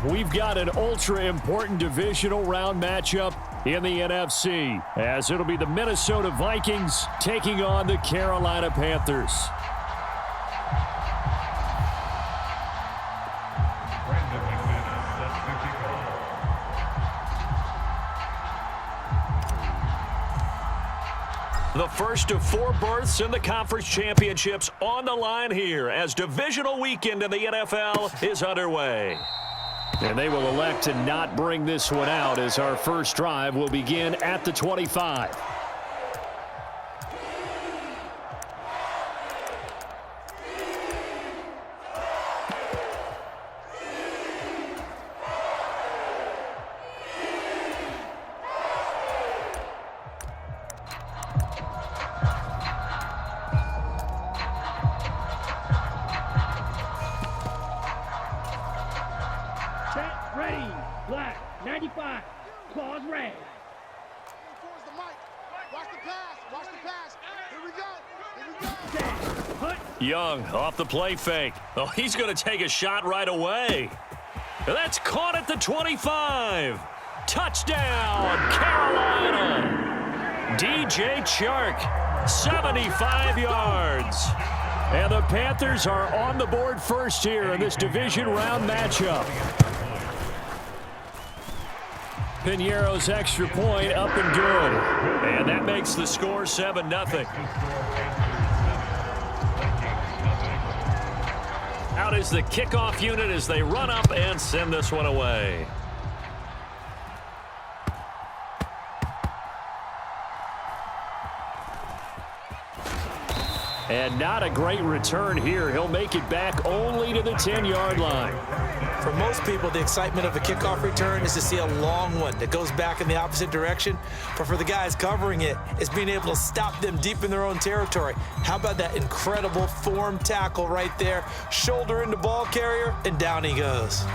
we've got an ultra-important divisional round matchup in the NFC, as it'll be the Minnesota Vikings taking on the Carolina Panthers. The first of 4 berths in the conference championships on the line here as divisional weekend in the NFL is underway. And they will elect to not bring this one out as our first drive will begin at the 25. Ready, black, 95, claws red. Towards the mic. Watch the pass, Here we go. Young off the play fake. Oh, he's going to take a shot right away. That's caught at the 25. Touchdown, Carolina. DJ Chark, 75 yards. And the Panthers are on the board first here in this division round matchup. Piñeiro's extra point up and good. And that makes the score 7-0. Out is the kickoff unit as they run up and send this one away. And not a great return here. He'll make it back only to the 10-yard line. For most people, the excitement of a kickoff return is to see a long one that goes back in the opposite direction. But for the guys covering it, it's being able to stop them deep in their own territory. How about that incredible form tackle right there? Shoulder into ball carrier, and down he goes.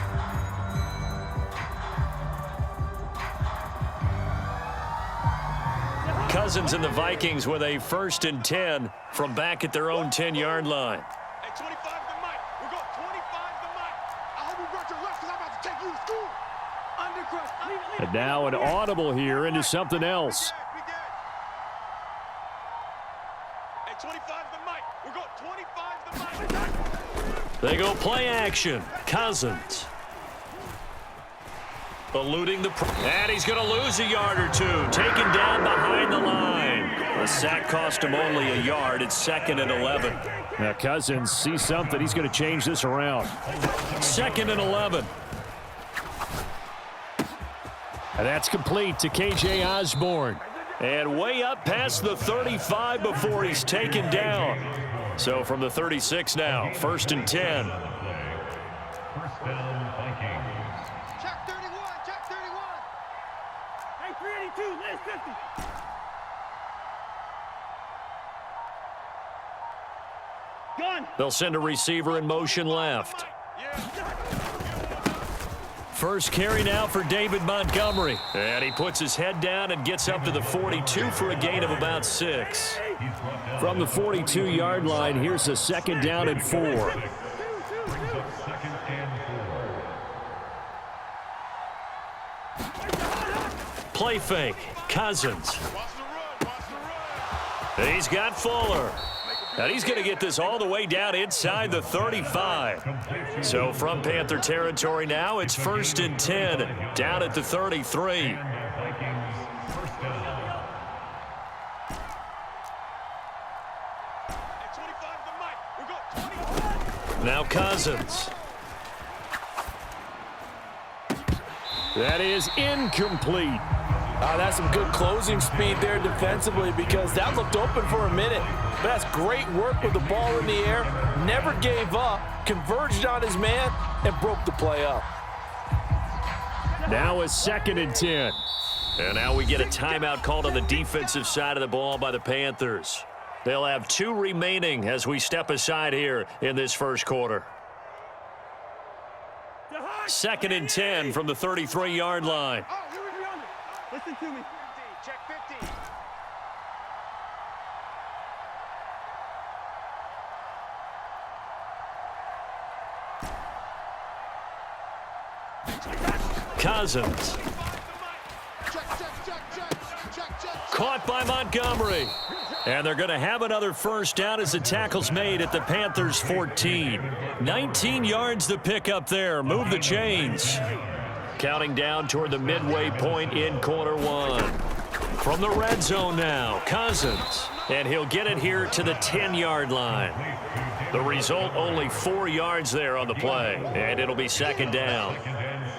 Cousins and the Vikings with a 1st and 10 from back at their own 10-yard line. Hey, 25 the mic. We're going 25 the mic. I hope you brought your left because I'm about to take you to school. Undercrust. And now an audible here into something else. Hey, 25 the mic. We're going 25 the mic. They go play action. Cousins. Eluding the... And he's going to lose a yard or two. Taken down behind the line. The sack cost him only a yard. It's 2nd and 11. Now Cousins sees something. He's going to change this around. 2nd and 11. And that's complete to K.J. Osborne. And way up past the 35 before he's taken down. So from the 36 now, 1st and 10. First down, Vikings. Check 31. Check 31. Hey, 382, list 50. Gun. They'll send a receiver in motion left. First carry now for David Montgomery. And he puts his head down and gets up to the 42 for a gain of about 6. From the 42-yard line, here's a 2nd down and 4. Brings up 2nd and 4. Play fake. Cousins. He's got Fuller. And he's going to get this all the way down inside the 35. So from Panther territory now, it's 1st and 10 down at the 33. Now Cousins. That is incomplete. That's some good closing speed there defensively because that looked open for a minute. But that's great work with the ball in the air. Never gave up, converged on his man, and broke the play up. Now a 2nd and 10. And now we get a timeout called on the defensive side of the ball by the Panthers. They'll have 2 remaining as we step aside here in this first quarter. 2nd and 10 from the 33-yard line. Listen to me. Check 50. Cousins. Caught by Montgomery. And they're going to have another first down as the tackle's made at the Panthers' 14. 19 yards to pick up there. Move the chains. Counting down toward the midway point in quarter one. From the red zone now, Cousins. And he'll get it here to the 10-yard line. The result, only 4 yards there on the play. And it'll be second down.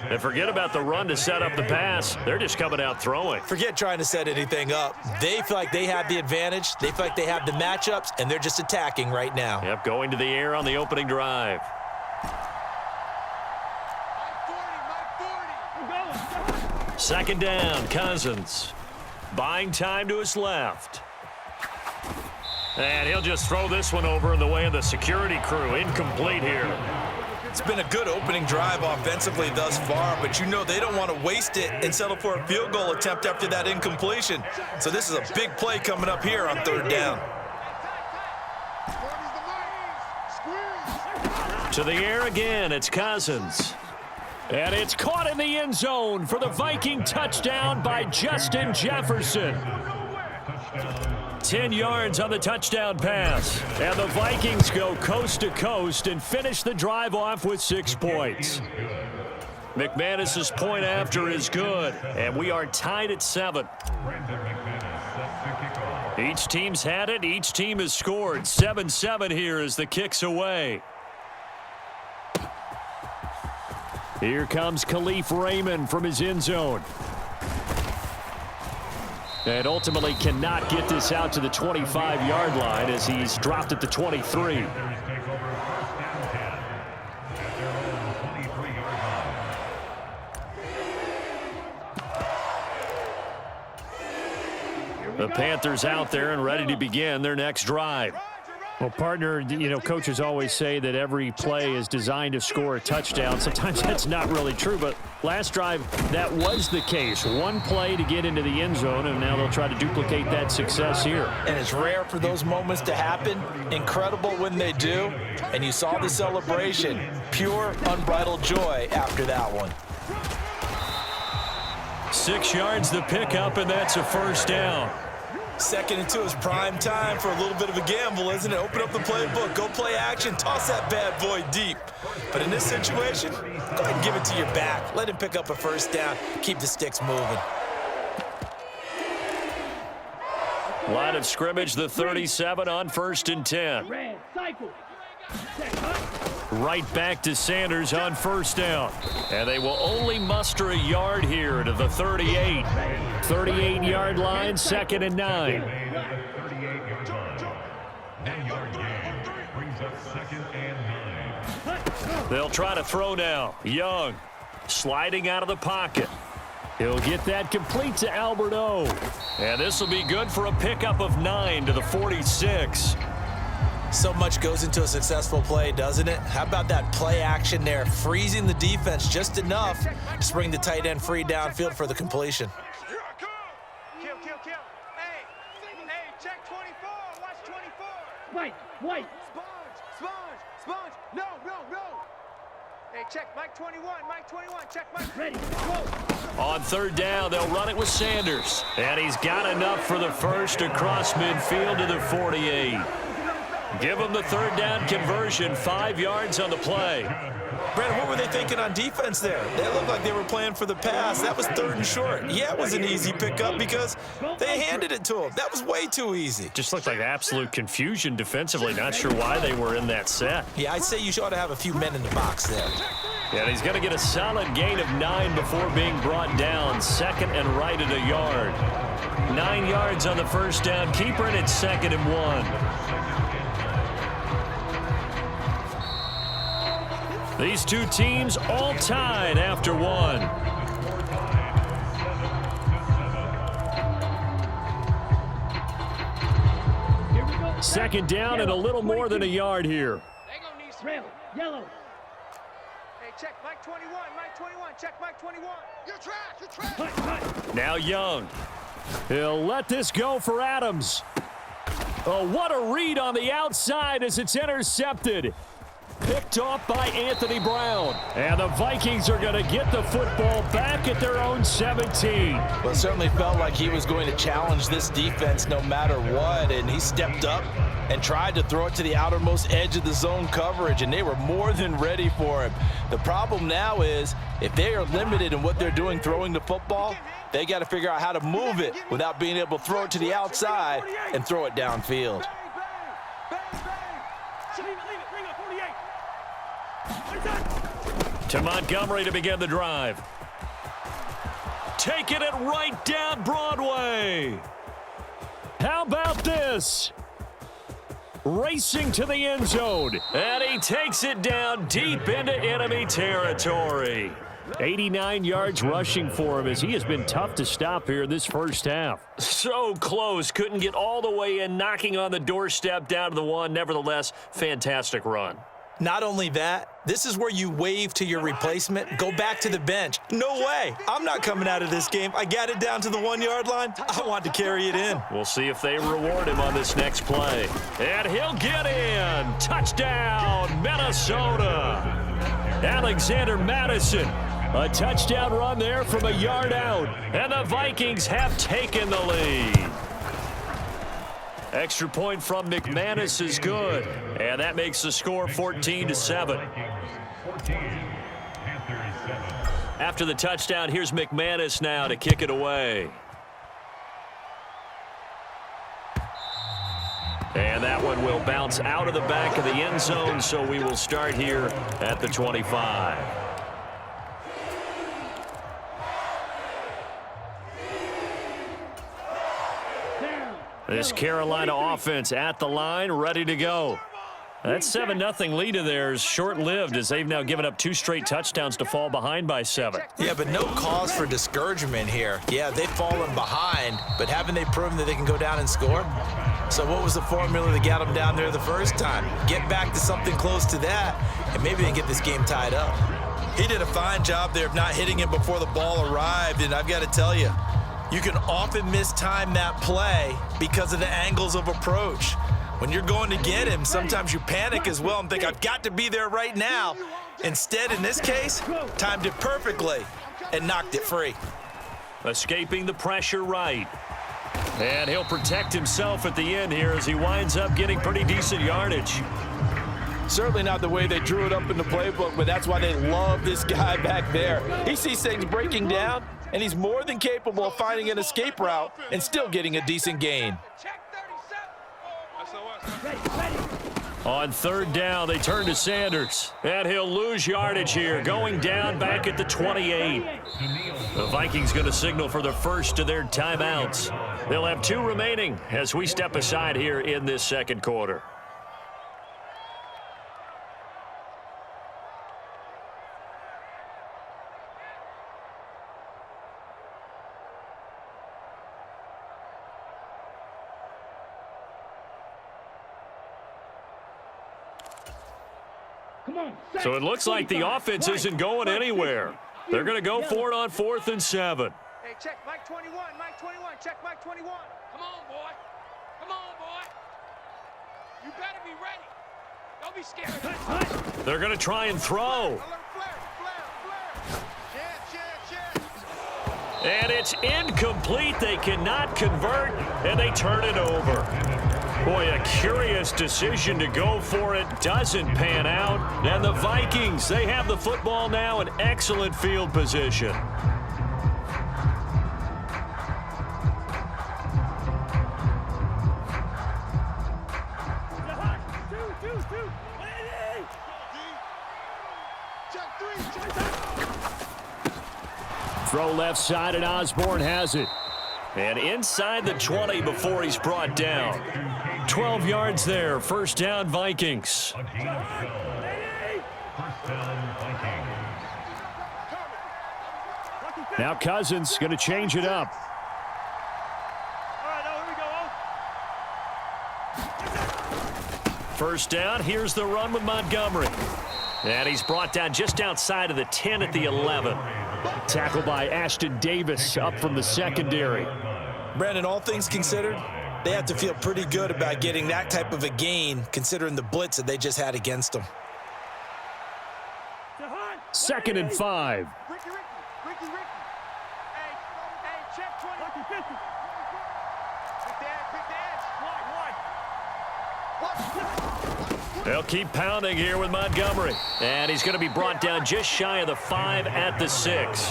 And forget about the run to set up the pass. They're just coming out throwing. Forget trying to set anything up. They feel like they have the advantage. They feel like they have the matchups, and they're just attacking right now. Yep, going to the air on the opening drive. Second down, Cousins. Buying time to his left. And he'll just throw this one over in the way of the security crew. Incomplete here. It's been a good opening drive offensively thus far, but you know they don't want to waste it and settle for a field goal attempt after that incompletion. So this is a big play coming up here on third down. To the air again, it's Cousins. And it's caught in the end zone for the Viking touchdown by Justin Jefferson. 10 yards on the touchdown pass. And the Vikings go coast to coast and finish the drive off with 6 points. McManus's point after is good, and we are tied at 7. Each team's had it. Each team has scored. 7-7 here as the kick's away. Here comes Khalif Raymond from his end zone. And ultimately cannot get this out to the 25-yard line as he's dropped at the 23. The Panthers out there and ready to begin their next drive. Well, partner, you know, coaches always say that every play is designed to score a touchdown. Sometimes that's not really true, but last drive, that was the case. One play to get into the end zone, and now they'll try to duplicate that success here. And it's rare for those moments to happen. Incredible when they do. And you saw the celebration. Pure, unbridled joy after that one. 6 yards to pick up, and that's a first down. Second and 2 is prime time for a little bit of a gamble, isn't it? Open up the playbook, go play action, toss that bad boy deep. But in this situation, go ahead and give it to your back. Let him pick up a first down. Keep the sticks moving. Line of scrimmage, the 37 on 1st and 10. Red, cycle. Right back to Sanders on first down. And they will only muster a yard here to the 38. 38-yard line, 2nd and 9. 1-yard gain brings up 2nd and 9. They'll try to throw now. Young sliding out of the pocket. He'll get that complete to Albert O. And this will be good for a pickup of 9 to the 46. So much goes into a successful play, doesn't it? How about that play action there, freezing the defense just enough to bring the tight end free downfield for the completion. Kill. Hey, check 24. Watch 24. White. Sponge. No. Hey, check Mike 21. Check Mike. Ready, go. On third down, they'll run it with Sanders. And he's got enough for the first across midfield to the 48. Give him the third down conversion, 5 yards on the play. Brandon, what were they thinking on defense there? They looked like they were playing for the pass. That was 3rd and short. Yeah, it was an easy pickup because they handed it to him. That was way too easy. Just looked like absolute confusion defensively. Not sure why they were in that set. Yeah, I'd say you ought to have a few men in the box there. And he's going to get a solid gain of 9 before being brought down. 2nd and right at a yard. 9 yards on the first down. Keeper, and it's 2nd and 1. These two teams all tied after 1. Here we go. 2nd down and a little more than a yard here. Red, yellow. Hey, check Mike 21. Check Mike 21. You're trash. Cut. Now Young. He'll let this go for Adams. Oh, what a read on the outside as it's intercepted. Picked off by Anthony Brown. And the Vikings are going to get the football back at their own 17. Well, it certainly felt like he was going to challenge this defense no matter what, and he stepped up and tried to throw it to the outermost edge of the zone coverage, and they were more than ready for him. The problem now is if they are limited in what they're doing throwing the football, they got to figure out how to move it without being able to throw it to the outside and throw it downfield. To Montgomery to begin the drive. Taking it right down Broadway. How about this? Racing to the end zone. And he takes it down deep into enemy territory. 89 yards rushing for him as he has been tough to stop here in this first half. So close. Couldn't get all the way in, knocking on the doorstep down to the one. Nevertheless, fantastic run. Not only that, this is where you wave to your replacement, go back to the bench. No way. I'm not coming out of this game. I got it down to the 1 yard line. I want to carry it in. We'll see if they reward him on this next play. And he'll get in. Touchdown, Minnesota. Alexander Madison. A touchdown run there from a yard out. And the Vikings have taken the lead. Extra point from McManus is good. And that makes the score 14-7. After the touchdown, here's McManus now to kick it away. And that one will bounce out of the back of the end zone, so we will start here at the 25. This Carolina offense at the line, ready to go. That 7-0 lead of theirs short-lived as they've now given up 2 straight touchdowns to fall behind by 7. Yeah, but no cause for discouragement here. Yeah, they've fallen behind, but haven't they proven that they can go down and score? So what was the formula that got them down there the first time? Get back to something close to that, and maybe they get this game tied up. He did a fine job there of not hitting him before the ball arrived, and I've got to tell you, you can often mistime that play because of the angles of approach. When you're going to get him, sometimes you panic as well and think, I've got to be there right now. Instead, in this case, timed it perfectly and knocked it free. Escaping the pressure right. And he'll protect himself at the end here as he winds up getting pretty decent yardage. Certainly not the way they drew it up in the playbook, but that's why they love this guy back there. He sees things breaking down, and he's more than capable of finding an escape route and still getting a decent gain. On third down, they turn to Sanders. And he'll lose yardage here, going down back at the 28. The Vikings going to signal for the first of their timeouts. They'll have 2 remaining as we step aside here in this second quarter. So it looks like the offense isn't going anywhere. They're going to go for it on 4th and 7. Hey, check Mike 21, Mike 21, check Mike 21. Come on, boy. Come on, boy. You better be ready. Don't be scared. They're going to try and throw. And it's incomplete. They cannot convert, and they turn it over. Boy, a curious decision to go for it. Doesn't pan out. And the Vikings, they have the football now in excellent field position. Throw left side, and Osborne has it. And inside the 20 before he's brought down. 12 yards there. First down, Vikings. Now Cousins going to change it up. First down, here's the run with Montgomery. And he's brought down just outside of the 10 at the 11. Tackled by Ashton Davis up from the secondary. Brandon, all things considered, they have to feel pretty good about getting that type of a gain considering the blitz that they just had against them. 2nd and 5. Ricky. Hey, check 20. Pick the edge. Wide. They'll keep pounding here with Montgomery. And he's going to be brought down just shy of the 5 at the 6.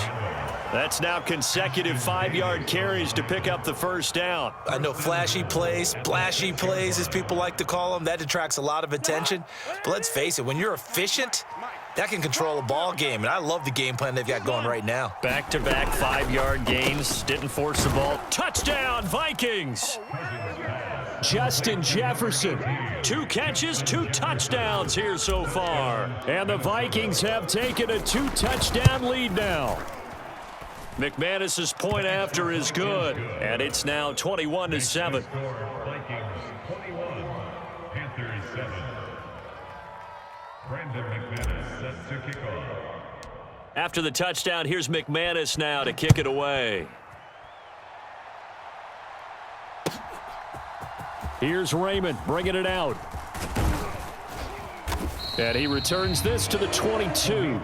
That's now consecutive 5-yard carries to pick up the first down. I know flashy plays, splashy plays, as people like to call them, that attracts a lot of attention. But let's face it, when you're efficient, that can control a ball game. And I love the game plan they've got going right now. Back-to-back 5-yard gains. Didn't force the ball. Touchdown, Vikings! Justin Jefferson. 2 catches, 2 touchdowns here so far. And the Vikings have taken a 2-touchdown lead now. McManus's point after is good, and it's now 21-7. Vikings 21, Panthers 7. Brandon McManus set to kick off. After the touchdown, here's McManus now to kick it away. Here's Raymond bringing it out. And he returns this to the 22.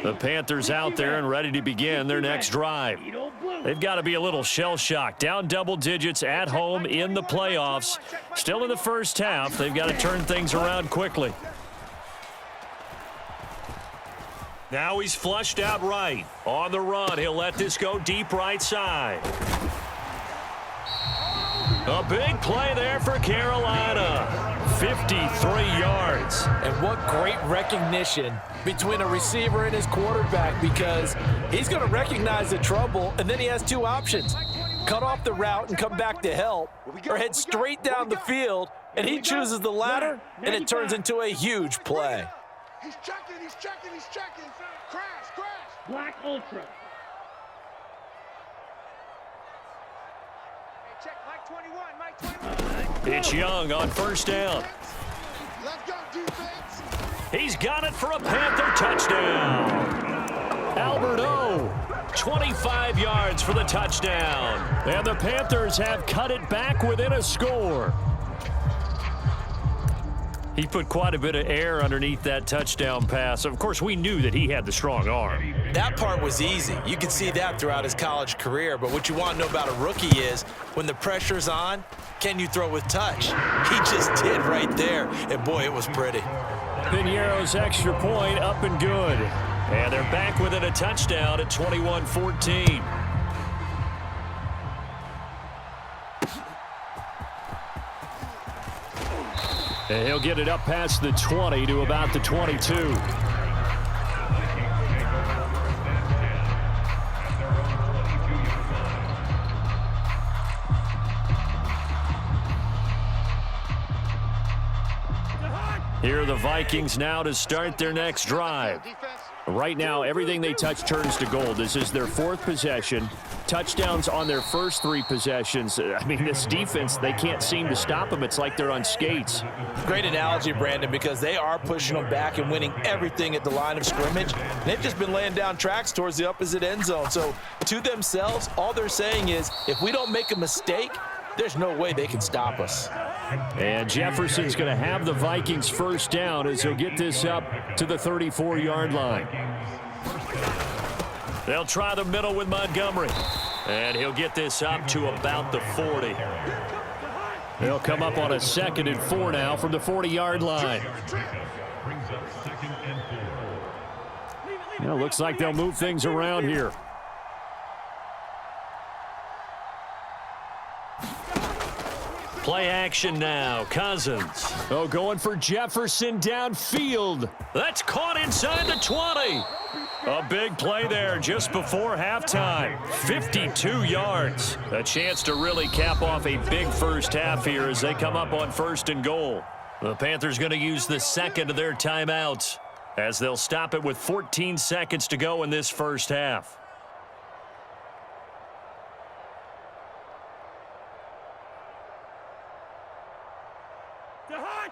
The Panthers out there and ready to begin their next drive. They've got to be a little shell-shocked. Down double digits at home in the playoffs. Still in the first half. They've got to turn things around quickly. Now he's flushed out right. On the run, he'll let this go deep right side. A big play there for Carolina. 53 yards. And what great recognition between a receiver and his quarterback, because he's going to recognize the trouble, and then he has 2 options. Cut off the route and come back to help, or head straight down the field, and he chooses the latter, and it turns into a huge play. He's checking. Crash. Black Ultra. Hey, check Mike 21. It's Young on first down. Let's go, defense. He's got it for a Panther touchdown. Albert O, 25 yards for the touchdown. And the Panthers have cut it back within a score. He put quite a bit of air underneath that touchdown pass. Of course, we knew that he had the strong arm. That part was easy. You could see that throughout his college career. But what you want to know about a rookie is when the pressure's on, can you throw with touch? He just did right there. And, boy, it was pretty. Piñeiro's extra point up and good. And they're back within a touchdown at 21-14. And he'll get it up past the 20 to about the 22. Here are the Vikings now to start their next drive. Right now, everything they touch turns to gold. This is their 4th possession. Touchdowns on their first 3 possessions. I mean, this defense, they can't seem to stop them. It's like they're on skates. Great analogy, Brandon, because they are pushing them back and winning everything at the line of scrimmage. They've just been laying down tracks towards the opposite end zone. So, to themselves, all they're saying is, if we don't make a mistake, there's no way they can stop us. And Jefferson's going to have the Vikings first down as he'll get this up to the 34-yard line. They'll try the middle with Montgomery. And he'll get this up to about the 40. They'll come up on a 2nd and 4 now from the 40-yard line. Well, looks like they'll move things around here. Play action now. Cousins. Oh, going for Jefferson downfield. That's caught inside the 20. A big play there just before halftime. 52 yards. A chance to really cap off a big first half here as they come up on 1st and goal. The Panthers going to use the 2nd of their timeouts as they'll stop it with 14 seconds to go in this first half.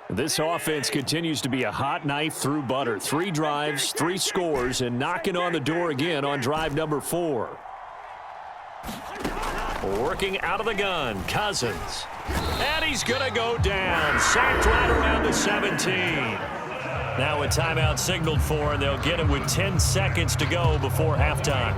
This offense continues to be a hot knife through butter. 3 drives, 3 scores, and knocking on the door again on drive number 4. Working out of the gun, Cousins. And he's going to go down. Sacked right around the 17. Now a timeout signaled for, and they'll get it with 10 seconds to go before halftime.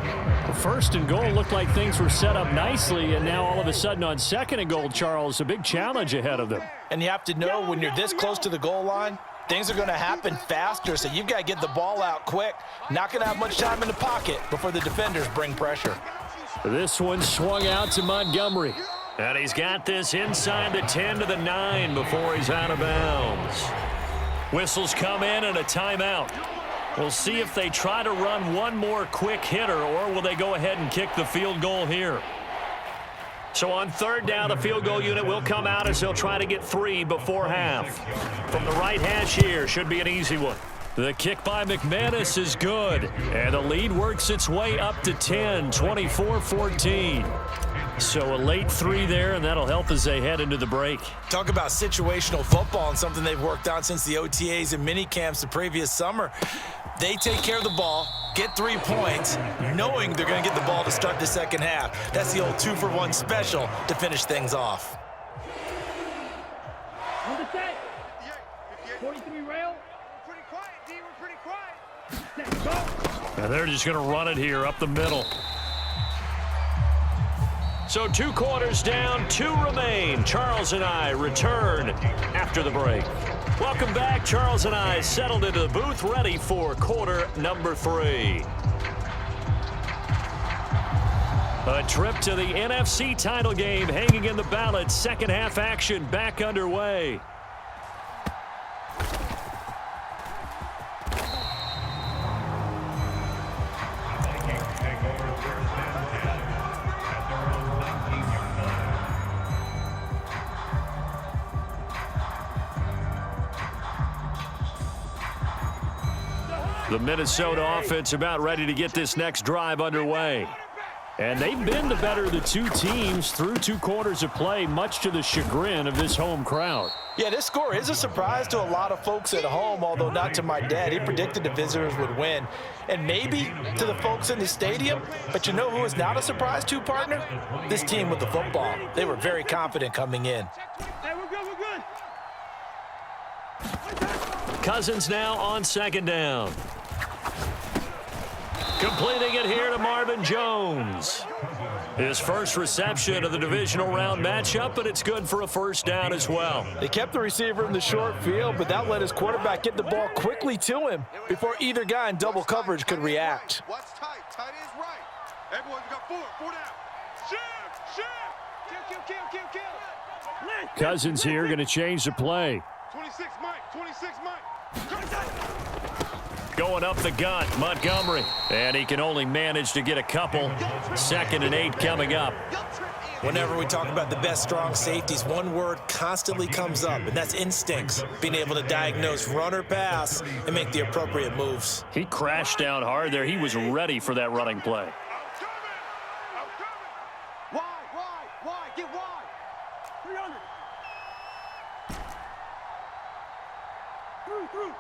The first and goal looked like things were set up nicely, and now all of a sudden on second and goal, Charles, a big challenge ahead of them. And you have to know when you're this close to the goal line, things are going to happen faster, so you've got to get the ball out quick. Not going to have much time in the pocket before the defenders bring pressure. This one swung out to Montgomery. And he's got this inside the 10 to the 9 before he's out of bounds. Whistles come in and a timeout. We'll see if they try to run one more quick hitter, or will they go ahead and kick the field goal here. So on third down, the field goal unit will come out as they'll try to get 3 before half. From the right hash here, should be an easy one. The kick by McManus is good, and the lead works its way up to 10, 24-14. So a late 3 there, and that'll help as they head into the break. Talk about situational football and something they've worked on since the OTAs and mini camps the previous summer. They take care of the ball, get 3 points, knowing they're going to get the ball to start the second half. That's the old 2-for-1 special to finish things off. On the set. 43 rail. Pretty quiet, D. We're pretty quiet. Set, go. And they're just going to run it here up the middle. So 2 quarters down, 2 remain. Charles and I return after the break. Welcome back. Charles and I settled into the booth, ready for quarter number 3. A trip to the NFC title game hanging in the balance. Second half action back underway. The Minnesota offense about ready to get this next drive underway. And they've been the better of the 2 teams through 2 quarters of play, much to the chagrin of this home crowd. Yeah, this score is a surprise to a lot of folks at home, although not to my dad. He predicted the visitors would win. And maybe to the folks in the stadium. But you know who is not a surprise to, partner? This team with the football. They were very confident coming in. Hey, we're good, we're good. Cousins now on second down. Completing it here to Marvin Jones. His first reception of the divisional round matchup, but it's good for a first down as well. They kept the receiver in the short field, but that let his quarterback get the ball quickly to him before either guy in double coverage could react. What's tight? Tight is right. Everyone got 4 down. Shift. Kill. Cousins here going to change the play. 26 Mike. Going up the gut, Montgomery. And he can only manage to get a couple. 2nd and 8 coming up. Whenever we talk about the best strong safeties, one word constantly comes up, and that's instincts. Being able to diagnose run or pass and make the appropriate moves. He crashed down hard there. He was ready for that running play. I'm coming. Wide. Get wide. 300. Through.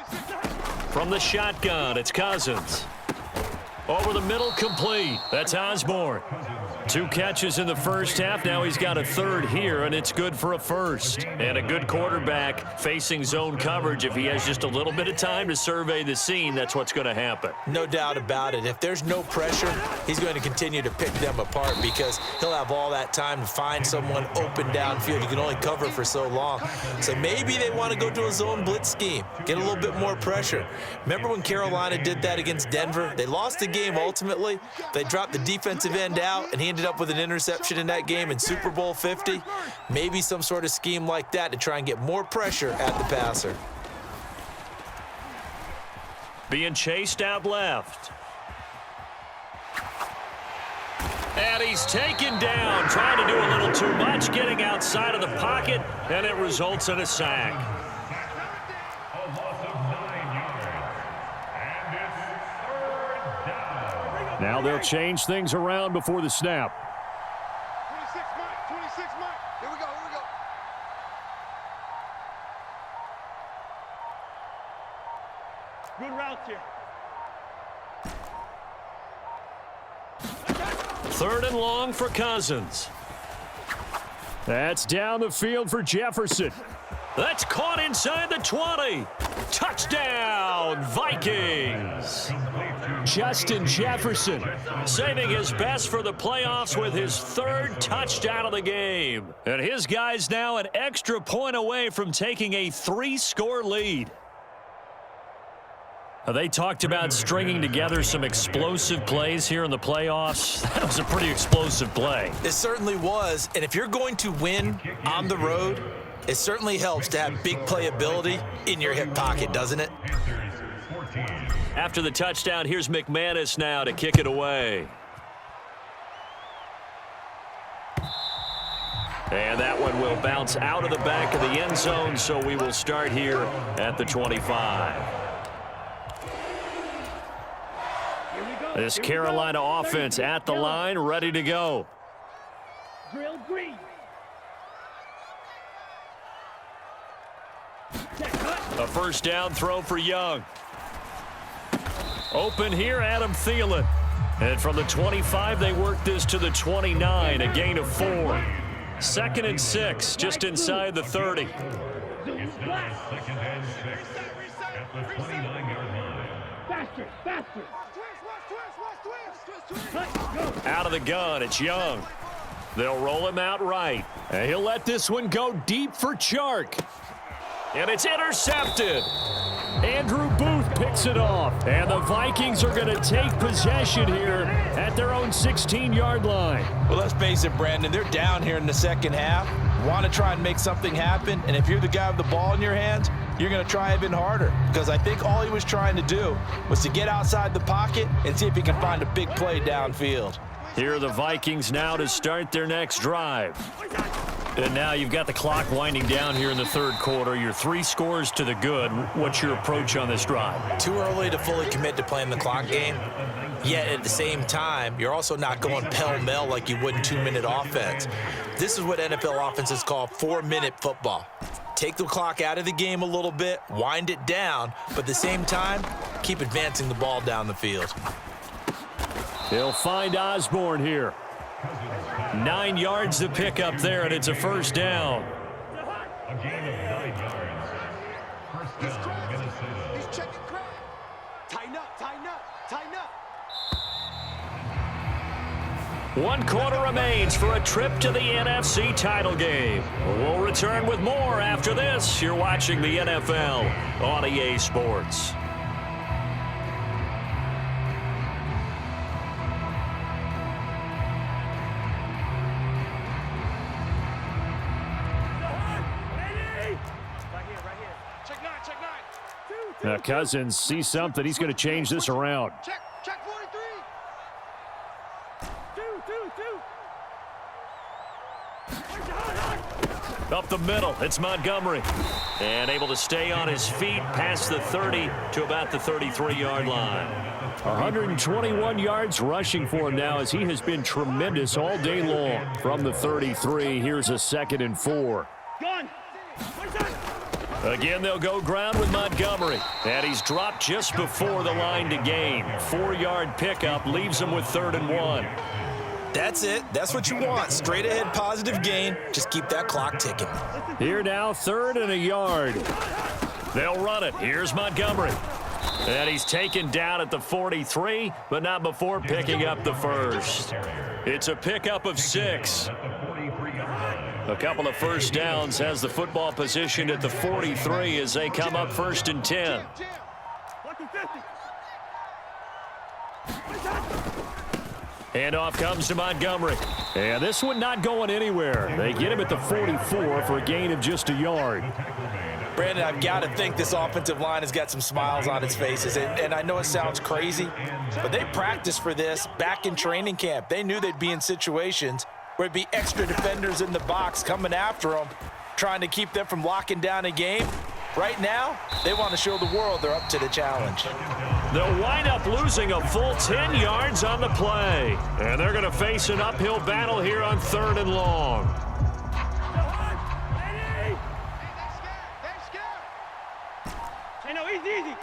26. From the shotgun, it's Cousins. Over the middle, complete. That's Osborne. 2 catches in the first half. Now he's got a 3rd here, and it's good for a first. And a good quarterback facing zone coverage. If he has just a little bit of time to survey the scene, that's what's going to happen. No doubt about it. If there's no pressure, he's going to continue to pick them apart because he'll have all that time to find someone open downfield. You can only cover for so long. So maybe they want to go to a zone blitz scheme, get a little bit more pressure. Remember when Carolina did that against Denver? They lost the game ultimately. They dropped the defensive end out, and he ended up with an interception in that game in Super Bowl 50. Maybe some sort of scheme like that to try and get more pressure at the passer. Being chased out left. And he's taken down, trying to do a little too much, getting outside of the pocket, and it results in a sack. A loss of 9 yards. And it's 3rd down. Now they'll change things around before the snap. 26 Mike. 3rd and long for Cousins. That's down the field for Jefferson. That's caught inside the 20. Touchdown, Vikings. Justin Jefferson. Saving his best for the playoffs with his 3rd touchdown of the game. And his guys now an extra point away from taking a 3-score lead. They talked about stringing together some explosive plays here in the playoffs. That was a pretty explosive play. It certainly was. And if you're going to win on the road, it certainly helps to have big playability in your hip pocket, doesn't it? After the touchdown, here's McManus now to kick it away. And that one will bounce out of the back of the end zone, so we will start here at the 25. This Carolina offense at the line, ready to go. Drill green. A first down throw for Young. Open here, Adam Thielen. And from the 25, they work this to the 29, a gain of 4. 2nd and 6, just inside the 30. It's now 2nd and 6 at the 29-yard line. Faster, faster. Out of the gun, it's Young. They'll roll him out right. And he'll let this one go deep for Chark. And it's intercepted. Andrew Booth picks it off. And the Vikings are going to take possession here at their own 16-yard line. Well, let's face it, Brandon. They're down here in the second half. Want to try and make something happen. And if you're the guy with the ball in your hands, you're going to try even harder. Because I think all he was trying to do was to get outside the pocket and see if he can find a big play downfield. Here are the Vikings now to start their next drive. And now you've got the clock winding down here in the 3rd quarter. You're 3 scores to the good. What's your approach on this drive? Too early to fully commit to playing the clock game. Yet at the same time, you're also not going pell-mell like you would in 2-minute offense. This is what NFL offenses call 4-minute football. Take the clock out of the game a little bit, wind it down, but at the same time, keep advancing the ball down the field. He'll find Osborne here. 9 yards to pick up there, and it's a first down. A gain of 9 yards. First down, Minnesota. He's checking crowd. Tighten up, tighten up, tighten up. 1 quarter remains for a trip to the NFC title game. We'll return with more after this. You're watching the NFL on EA Sports. Now Cousins sees something. He's going to change this around. Check 43. Two. Up the middle, it's Montgomery. And able to stay on his feet past the 30 to about the 33-yard line. 121 yards rushing for him now as he has been tremendous all day long. From the 33, here's a 2nd and 4. Gun. Again, they'll go ground with Montgomery. And he's dropped just before the line to gain. 4-yard pickup leaves him with 3rd and 1. That's it. That's what you want. Straight ahead positive gain. Just keep that clock ticking. Here now, 3rd and a yard. They'll run it. Here's Montgomery. And he's taken down at the 43, but not before picking up the first. It's a pickup of 6. A couple of first downs has the football positioned at the 43 as they come up 1st and 10. Handoff comes to Montgomery. And this one not going anywhere. They get him at the 44 for a gain of just a yard. Brandon, I've got to think this offensive line has got some smiles on its faces. And I know it sounds crazy, but they practiced for this back in training camp. They knew they'd be in situations where it'd be extra defenders in the box coming after them, trying to keep them from locking down a game. Right now, they want to show the world they're up to the challenge. They'll wind up losing a full 10 yards on the play. And they're going to face an uphill battle here on 3rd and long. Hey, no, easy.